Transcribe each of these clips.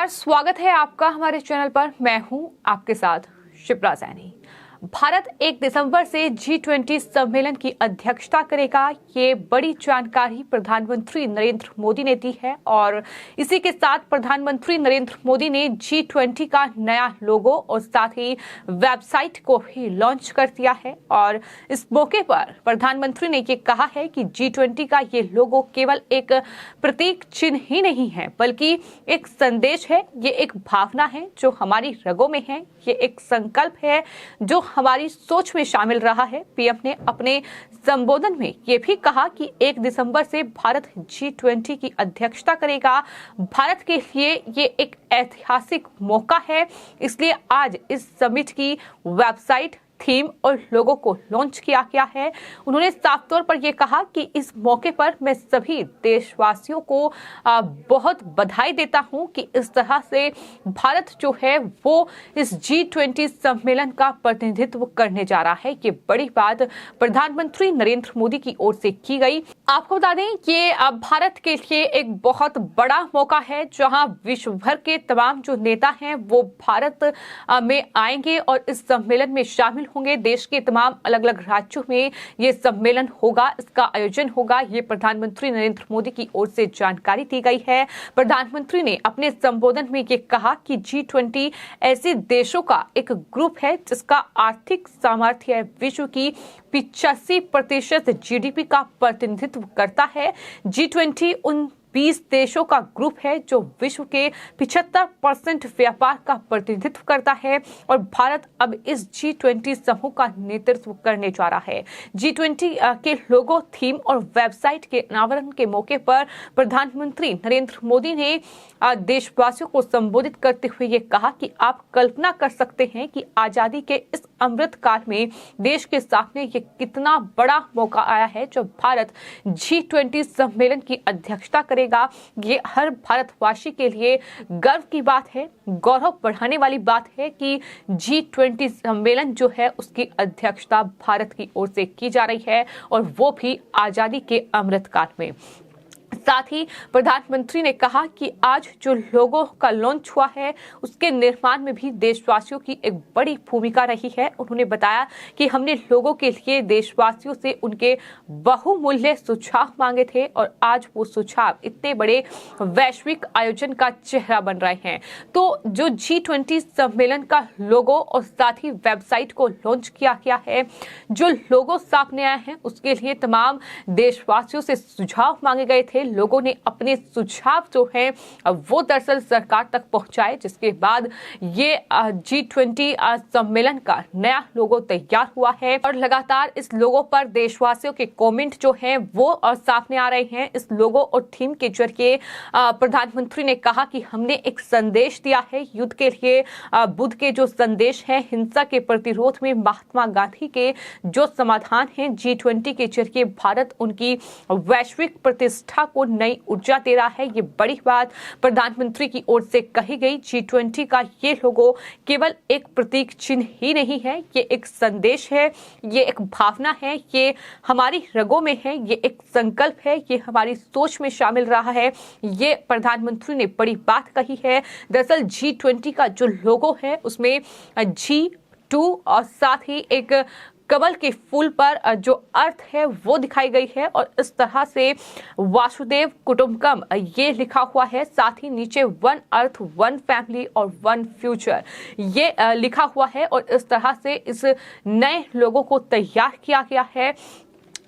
नमस्कार, स्वागत है आपका हमारे चैनल पर। मैं हूं आपके साथ शिप्रा सैनी। भारत 1 दिसंबर से G20 सम्मेलन की अध्यक्षता करेगा। ये बड़ी जानकारी प्रधानमंत्री नरेंद्र मोदी ने दी है और इसी के साथ प्रधानमंत्री नरेंद्र मोदी ने G20 का नया लोगो और साथ ही वेबसाइट को भी लॉन्च कर दिया है। और इस मौके पर प्रधानमंत्री ने ये कहा है कि G20 का ये लोगो केवल एक प्रतीक चिन्ह ही नहीं है, बल्कि एक संदेश है, ये एक भावना है जो हमारी रगों में है, ये एक संकल्प है जो हमारी सोच में शामिल रहा है। पीएम ने अपने संबोधन में ये भी कहा कि 1 दिसंबर से भारत G20 की अध्यक्षता करेगा। भारत के लिए ये एक ऐतिहासिक मौका है, इसलिए आज इस समिट की वेबसाइट, थीम और लोगों को लॉन्च किया गया है। उन्होंने साफ तौर पर यह कहा कि इस मौके पर मैं सभी देशवासियों को बहुत बधाई देता हूं कि इस तरह से भारत जो है वो इस G20 सम्मेलन का प्रतिनिधित्व करने जा रहा है। ये बड़ी बात प्रधानमंत्री नरेंद्र मोदी की ओर से की गई। आपको बता दें ये भारत के लिए एक बहुत बड़ा मौका है, जहां विश्व भर के तमाम जो नेता हैं वो भारत में आएंगे और इस सम्मेलन में शामिल होंगे। देश के तमाम अलग अलग राज्यों में ये सम्मेलन होगा, इसका आयोजन होगा। ये प्रधानमंत्री नरेंद्र मोदी की ओर से जानकारी दी गई है। प्रधानमंत्री ने अपने संबोधन में ये कहा कि G20 ऐसे देशों का एक ग्रुप है जिसका आर्थिक सामर्थ्य विश्व की 85% GDP का प्रतिनिधित्व करता है। G20 उन 20 देशों का ग्रुप है जो विश्व के 75% व्यापार का प्रतिनिधित्व करता है और भारत अब इस G20 समूह का नेतृत्व करने जा रहा है। G20 के लोगो, थीम और वेबसाइट के अनावरण के मौके पर प्रधानमंत्री नरेंद्र मोदी ने देशवासियों को संबोधित करते हुए ये कहा कि आप कल्पना कर सकते हैं कि आजादी के इस अमृत काल में देश के सामने ये कितना बड़ा मौका आया है जब भारत G20 सम्मेलन की अध्यक्षता करेगा। ये हर भारतवासी के लिए गर्व की बात है, गौरव बढ़ाने वाली बात है कि G20 सम्मेलन जो है उसकी अध्यक्षता भारत की ओर से की जा रही है और वो भी आजादी के अमृत काल में। साथ ही प्रधानमंत्री ने कहा कि आज जो लोगों का लॉन्च हुआ है उसके निर्माण में भी देशवासियों की एक बड़ी भूमिका रही है। उन्होंने बताया कि हमने लोगों के लिए देशवासियों से उनके बहुमूल्य सुझाव मांगे थे और आज वो सुझाव इतने बड़े वैश्विक आयोजन का चेहरा बन रहे हैं। तो जो G20 सम्मेलन का लोगो और साथ ही वेबसाइट को लॉन्च किया गया है, जो लोगो सामने आए हैं उसके लिए तमाम देशवासियों से सुझाव मांगे गए थे। लोगों ने अपने सुझाव जो है वो दरअसल सरकार तक पहुंचाए, जिसके बाद ये G20 सम्मेलन का नया लोगो तैयार हुआ है और लगातार इस लोगो पर देशवासियों के कमेंट जो हैं वो सामने आ रहे हैं। इस लोगो और थीम के जरिए प्रधानमंत्री ने कहा कि हमने एक संदेश दिया है युद्ध के लिए। बुद्ध के जो संदेश है, हिंसा के प्रतिरोध में महात्मा गांधी के जो समाधान है, G20 के जरिए भारत उनकी वैश्विक प्रतिष्ठा को नई ऊर्जा दे रहा है। ये बड़ी बात प्रधानमंत्री की ओर से कही गई। G20 का ये लोगो केवल एक प्रतीक चिन्ह ही नहीं है, ये एक संदेश है, ये एक भावना है, ये हमारी रगों में है, ये एक संकल्प है, ये हमारी सोच में शामिल रहा है। ये प्रधानमंत्री ने बड़ी बात कही है। दरअसल G20 का जो लोगो है उसमें G2 और साथ ही एक कमल के फूल पर जो अर्थ है वो दिखाई गई है और इस तरह से वासुदेव कुटुंबकम ये लिखा हुआ है। साथ ही नीचे 1 अर्थ 1 फैमिली और 1 फ्यूचर ये लिखा हुआ है और इस तरह से इस नए लोगों को तैयार किया गया है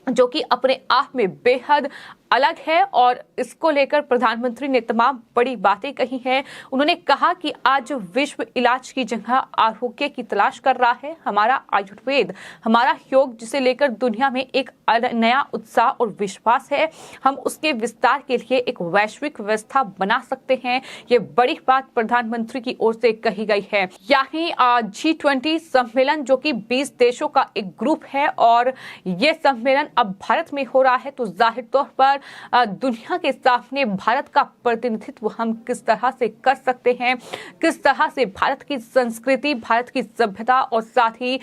जो कि अपने आप में बेहद अलग है और इसको लेकर प्रधानमंत्री ने तमाम बड़ी बातें कही हैं। उन्होंने कहा कि आज विश्व इलाज की जगह आरोग्य की तलाश कर रहा है। हमारा आयुर्वेद, हमारा योग, जिसे लेकर दुनिया में एक नया उत्साह और विश्वास है, हम उसके विस्तार के लिए एक वैश्विक व्यवस्था बना सकते हैं। ये बड़ी बात प्रधानमंत्री की ओर से कही गई है। यानी G20 सम्मेलन जो कि 20 देशों का एक ग्रुप है और ये सम्मेलन अब भारत में हो रहा है, तो जाहिर तौर पर दुनिया के सामने भारत का प्रतिनिधित्व हम किस तरह से कर सकते हैं, किस तरह से भारत की संस्कृति, भारत की सभ्यता और साथ ही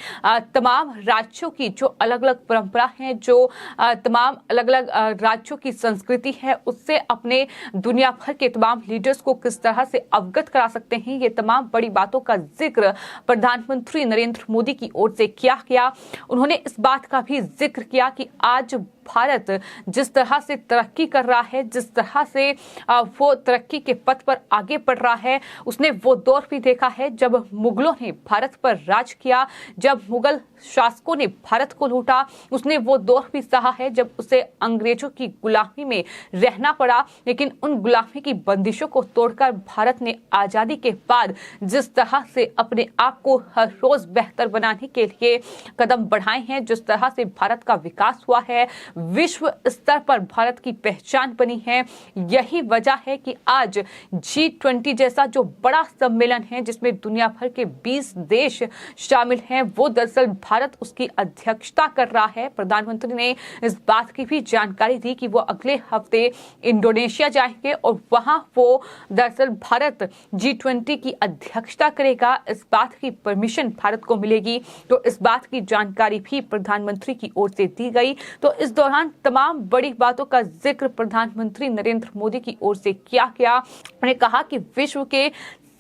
तमाम राज्यों की जो अलग अलग परंपरा है, जो तमाम अलग अलग राज्यों की संस्कृति है, उससे अपने दुनिया भर के तमाम लीडर्स को किस तरह से अवगत करा सकते हैं। ये तमाम बड़ी बातों का जिक्र प्रधानमंत्री नरेंद्र मोदी की ओर से किया गया। उन्होंने इस बात का भी जिक्र किया कि आज भारत जिस तरह से तरक्की कर रहा है, जिस तरह से वो तरक्की के पथ पर आगे बढ़ रहा है, उसने वो दौर भी देखा है जब मुगलों ने भारत पर राज किया, जब मुगल शासकों ने भारत को लूटा। उसने वो दौर भी सहा है जब उसे अंग्रेजों की गुलामी में रहना पड़ा, लेकिन उन गुलामी की बंदिशों को तोड़कर भारत ने आजादी के बाद जिस तरह से अपने आप को हर रोज बेहतर बनाने के लिए कदम बढ़ाए हैं, जिस तरह से भारत का विकास हुआ है, विश्व स्तर पर भारत की पहचान बनी है, यही वजह है कि आज G20 जैसा जो बड़ा सम्मेलन है जिसमें दुनिया भर के 20 देश शामिल हैं, वो दरअसल भारत उसकी अध्यक्षता कर रहा है। प्रधानमंत्री ने इस बात की भी जानकारी दी कि वो अगले हफ्ते इंडोनेशिया जाएंगे और वहां वो दरअसल भारत G20 की अध्यक्षता करेगा। इस बात की परमिशन भारत को मिलेगी, तो इस बात की जानकारी भी प्रधानमंत्री की ओर से दी गई। तो इस दौरान तमाम बड़ी बातों का जिक्र प्रधानमंत्री नरेंद्र मोदी की ओर से किया गया। उन्होंने कहा कि विश्व के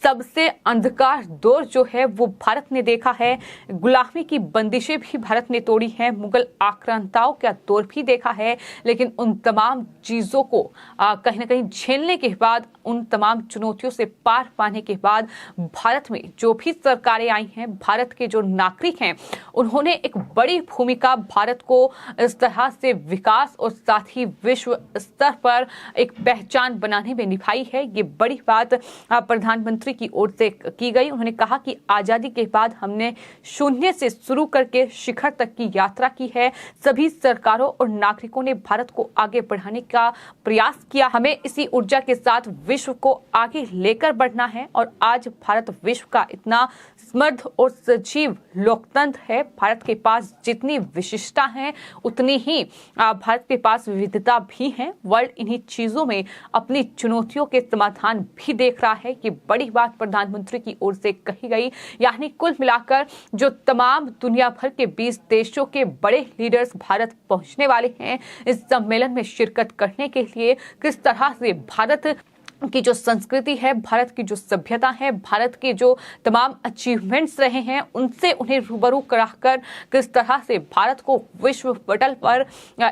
सबसे अंधकार दौर जो है वो भारत ने देखा है, गुलामी की बंदिशें भी भारत ने तोड़ी हैं, मुगल आक्रांताओं का दौर भी देखा है, लेकिन उन तमाम चीजों को कहीं ना कहीं झेलने के बाद, उन तमाम चुनौतियों से पार पाने के बाद भारत में जो भी सरकारें आई हैं, भारत के जो नागरिक हैं, उन्होंने एक बड़ी भूमिका भारत को इस तरह से विकास और साथ ही विश्व स्तर पर एक पहचान बनाने में निभाई है। ये बड़ी बात प्रधानमंत्री की ओर से की गई। उन्होंने कहा कि आजादी के बाद हमने शून्य से शुरू करके शिखर तक की यात्रा की है। सभी सरकारों और नागरिकों ने भारत को आगे बढ़ाने का प्रयास किया। हमें इसी ऊर्जा के साथ विश्व को आगे लेकर बढ़ना है और आज भारत विश्व का इतना समृद्ध और सजीव लोकतंत्र है। भारत के पास जितनी विशिष्टता है उतनी ही भारत के पास विविधता भी है। वर्ल्ड इन्हीं चीजों में अपनी चुनौतियों के समाधान भी देख रहा है। ये बड़ी बात प्रधानमंत्री की ओर से कही गई। यानी कुल मिलाकर जो तमाम दुनिया भर के 20 देशों के बड़े लीडर्स भारत पहुंचने वाले हैं इस सम्मेलन में शिरकत करने के लिए, किस तरह से भारत की जो संस्कृति है, भारत की जो सभ्यता है, भारत के जो तमाम अचीवमेंट्स रहे हैं, उनसे उन्हें रूबरू कराकर किस तरह से भारत को विश्व पटल पर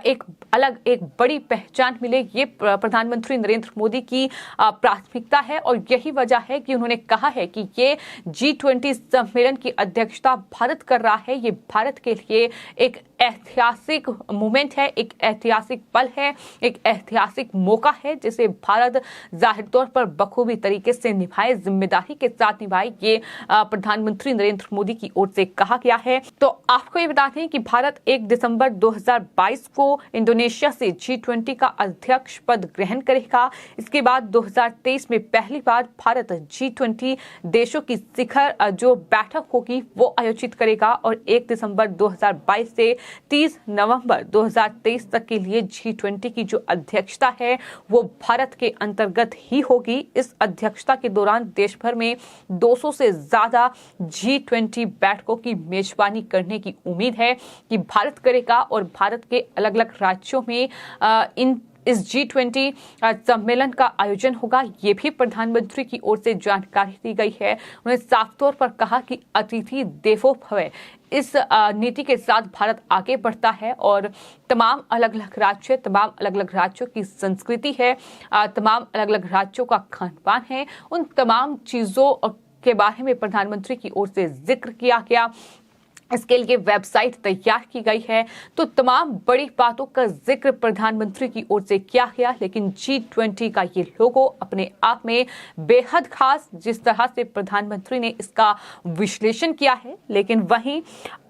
एक अलग एक बड़ी पहचान मिले, ये प्रधानमंत्री नरेंद्र मोदी की प्राथमिकता है। और यही वजह है कि उन्होंने कहा है कि ये G20 सम्मेलन की अध्यक्षता भारत कर रहा है। ये भारत के लिए एक ऐतिहासिक मोमेंट है, एक ऐतिहासिक पल है, एक ऐतिहासिक मौका है जिसे भारत जाहिर तौर पर बखूबी तरीके से निभाए, जिम्मेदारी के साथ निभाए। ये प्रधानमंत्री नरेंद्र मोदी की ओर से कहा गया है। तो आपको ये बता दें कि भारत 1 दिसंबर 2022 को इंडोनेशिया से G20 का अध्यक्ष पद ग्रहण करेगा। इसके बाद 2023 में पहली बार भारत G20 देशों की शिखर जो बैठक होगी वो आयोजित करेगा और 1 दिसंबर 2022 से 30 नवंबर 2023 तक के लिए G20 की जो अध्यक्षता है वो भारत के अंतर्गत ही होगी। इस अध्यक्षता के दौरान देश भर में 200 से ज्यादा G20 बैठकों की मेजबानी करने की उम्मीद है कि भारत करेगा और भारत के अलग अलग राज्यों में इस G20 सम्मेलन का आयोजन होगा। ये भी प्रधानमंत्री की ओर से जानकारी दी गई है। उन्होंने साफ तौर पर कहा कि अतिथि देवो भव इस नीति के साथ भारत आगे बढ़ता है और तमाम अलग अलग राज्य, तमाम अलग अलग राज्यों की संस्कृति है, तमाम अलग अलग राज्यों का खान पान है, उन तमाम चीजों के बारे में प्रधानमंत्री की ओर से जिक्र किया गया। इसके लिए वेबसाइट तैयार की गई है। तो तमाम बड़ी बातों का जिक्र प्रधानमंत्री की ओर से किया गया, लेकिन G20 का ये लोगो अपने आप में बेहद खास, जिस तरह से प्रधानमंत्री ने इसका विश्लेषण किया है, लेकिन वहीं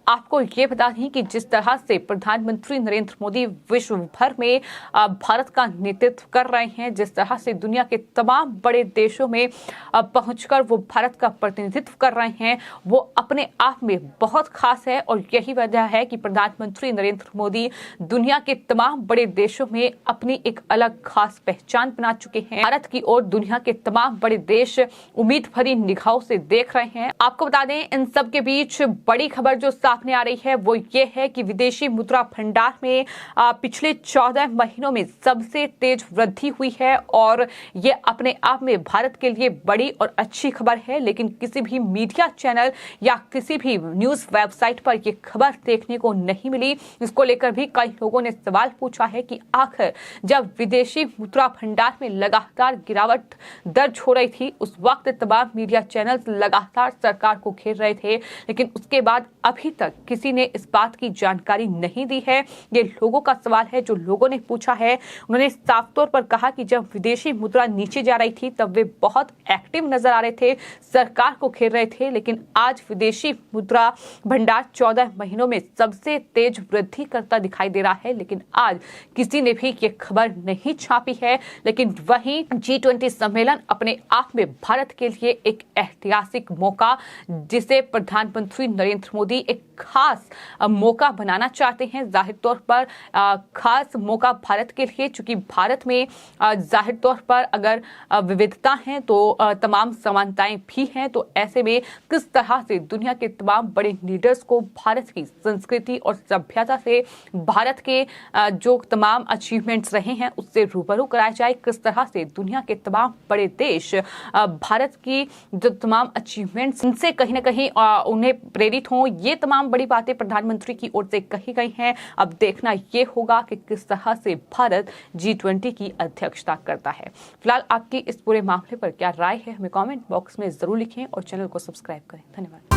आपको ये बता दें कि जिस तरह से प्रधानमंत्री नरेंद्र मोदी विश्व भर में भारत का नेतृत्व कर रहे हैं, जिस तरह से दुनिया के तमाम बड़े देशों में पहुंचकर वो भारत का प्रतिनिधित्व कर रहे हैं, वो अपने आप में बहुत खास है। और यही वजह है कि प्रधानमंत्री नरेंद्र मोदी दुनिया के तमाम बड़े देशों में अपनी एक अलग खास पहचान बना चुके हैं। भारत की ओर दुनिया के तमाम बड़े देश उम्मीद भरी निगाहों से देख रहे हैं। आपको बता दें, इन सब के बीच बड़ी खबर जो सामने आ रही है वो ये है कि विदेशी मुद्रा भंडार में पिछले 14 महीनों में सबसे तेज वृद्धि हुई है और ये अपने आप में भारत के लिए बड़ी और अच्छी खबर है। लेकिन किसी भी मीडिया चैनल या किसी भी न्यूज वेबसाइट पर यह खबर देखने को नहीं मिली। इसको लेकर भी कई लोगों ने सवाल पूछा है कि आखिर जब विदेशी मुद्रा भंडार में लगातार गिरावट दर्ज हो रही थी, उस वक्त तमाम मीडिया चैनल्स लगातार सरकार को घेर रहे थे, लेकिन उसके बाद अभी तक किसी ने इस बात की जानकारी नहीं दी है। ये लोगों का सवाल है जो लोगों ने पूछा है। उन्होंने साफ तौर पर कहा कि जब विदेशी मुद्रा नीचे जा रही थी तब वे बहुत एक्टिव नजर आ रहे थे, सरकार को घेर रहे थे, लेकिन आज विदेशी मुद्रा भंडार 14 महीनों में सबसे तेज वृद्धि करता दिखाई दे रहा है। लेकिन आज किसी ने भी ये खबर नहीं छापी है। लेकिन वहीं G20 सम्मेलन अपने आप में भारत के लिए एक ऐतिहासिक मौका, जिसे प्रधानमंत्री नरेंद्र मोदी एक खास मौका बनाना चाहते हैं। जाहिर तौर पर खास मौका भारत के लिए, चूंकि भारत में जाहिर तौर पर अगर विविधता है तो तमाम समानताएं भी हैं। तो ऐसे में किस तरह से दुनिया के तमाम बड़े लीडर्स को भारत की संस्कृति और सभ्यता से, भारत के जो तमाम अचीवमेंट्स रहे हैं उससे रूबरू कराया जाए, किस तरह से दुनिया के तमाम बड़े देश भारत की जो तमाम अचीवमेंट्स उनसे कहीं ना कहीं उन्हें प्रेरित हों। ये तमाम बड़ी बातें प्रधानमंत्री की ओर से कही गई हैं। अब देखना ये होगा कि किस तरह से भारत G20 की अध्यक्षता करता है। फिलहाल आपकी इस पूरे मामले पर क्या राय है, हमें कमेंट बॉक्स में जरूर लिखें और चैनल को सब्सक्राइब करें। धन्यवाद।